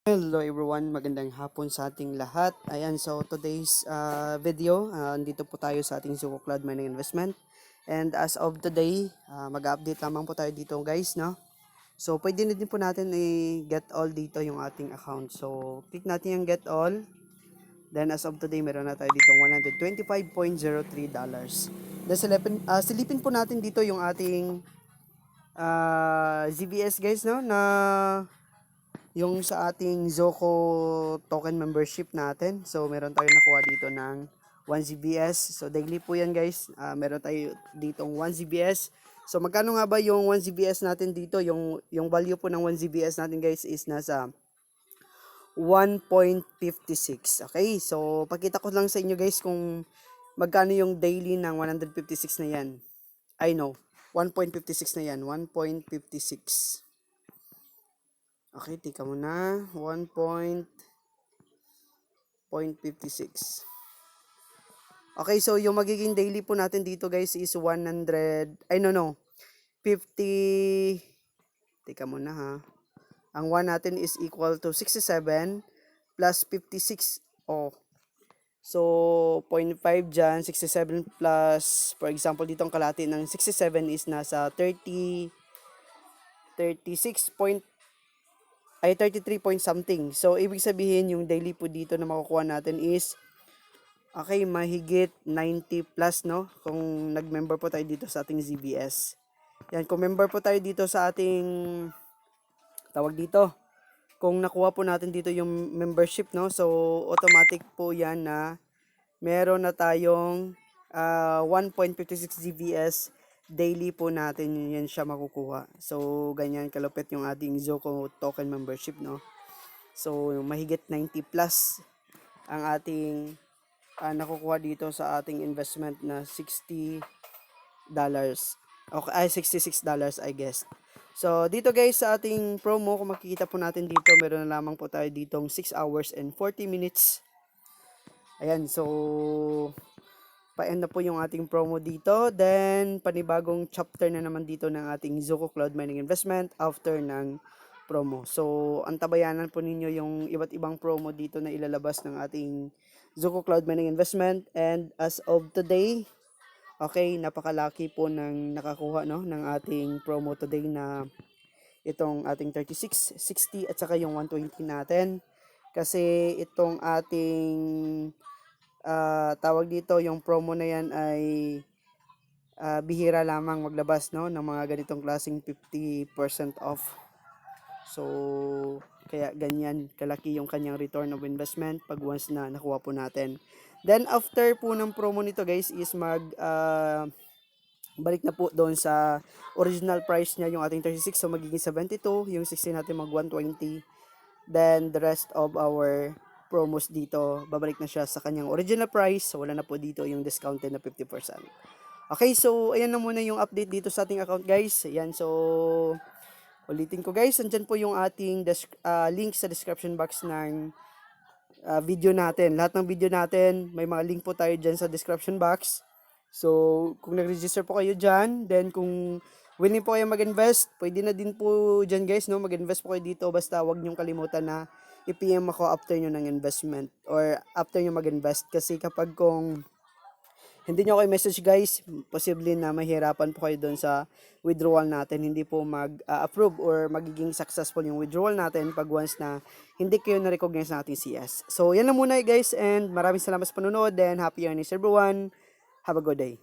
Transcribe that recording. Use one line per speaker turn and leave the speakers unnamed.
Hello everyone, magandang hapon sa ating lahat. Ayan, so today's video, andito po tayo sa ating Zoco Cloud Mining Investment. And as of today, mag-update lamang po tayo dito guys, no? So pwede na din po natin i-get all dito yung ating account. So click natin yung get all. Then as of today, meron na tayo dito $125.03. Then silipin po natin dito yung ating ZBS guys, no? Na yung sa ating Zoco token membership natin. So meron tayong nakuha dito ng 1 ZBS. So daily po yan guys. Meron tayo ditong 1 ZBS. So magkano nga ba yung 1 ZBS natin dito? Yung value po ng 1 ZBS natin guys is nasa 1.56. Okay, so pakita ko lang sa inyo guys kung magkano yung daily ng 156 na yan. I know, 1.56 na yan, 1.56. Okay, tika mo na. 1.56. Okay, so yung magiging daily po natin dito guys is 100. 50. Tika mo na ha. Ang 1 natin is equal to 67 plus 56. Oh. So, 0.5 dyan. 67 plus, for example, dito ang kalahati ng 67 is nasa 33 point something. So, ibig sabihin, yung daily po dito na makukuha natin is, okay, mahigit 90 plus, no? Kung nag-member po tayo dito sa ating ZBS. Yan, kung member po tayo dito sa ating, tawag dito, kung nakuha po natin dito yung membership, no? So, automatic po yan na meron na tayong 1.56 ZBS daily po natin yan siya makukuha. So, ganyan kalupit yung ating Zoco token membership, no? So, mahigit 90 plus ang ating nakukuha dito sa ating investment na $60. Okay, $66 I guess. So, dito guys sa ating promo, kung makikita po natin dito, meron na lamang po tayo ditong 6 hours and 40 minutes. Ayan, so pa-end na po yung ating promo dito. Then, panibagong chapter na naman dito ng ating Zoco Cloud Mining Investment after ng promo. So, antabayanan po ninyo yung iba't ibang promo dito na ilalabas ng ating Zoco Cloud Mining Investment. And as of today, okay, napakalaki po ng nakakuha, no, ng ating promo today na itong ating 36, 60 at saka yung 120 natin. Kasi itong ating tawag dito, yung promo na yan ay bihira lamang maglabas, no, ng mga ganitong klaseng 50% off. So, kaya ganyan kalaki yung kanyang return of investment pag once na nakuha po natin. Then, after po ng promo nito guys is balik na po doon sa original price niya yung ating 36. So, magiging 72. Yung 60 natin mag 120. Then, the rest of our promos dito, babalik na siya sa kanyang original price. So, wala na po dito yung discounted na 50%. Okay, so, ayan na muna yung update dito sa ating account guys. Ayan, so, ulitin ko guys, andyan po yung ating link sa description box ng video natin. Lahat ng video natin, may mga link po tayo dyan sa description box. So, kung nag-register po kayo dyan, then kung willing po kayo mag-invest, pwede na din po dyan guys, no? Mag-invest po kayo dito, basta wag niyong kalimutan na i-PM ako after nyo ng investment or after nyo mag-invest. Kasi kapag kung hindi nyo ako i-message guys, posible na mahirapan po kayo doon sa withdrawal natin. Hindi po mag-approve or magiging successful yung withdrawal natin pag once na hindi kayo na-recognize ng ating CS. So, yan lang muna guys and maraming salamat sa panunod and happy earnings everyone. Have a good day.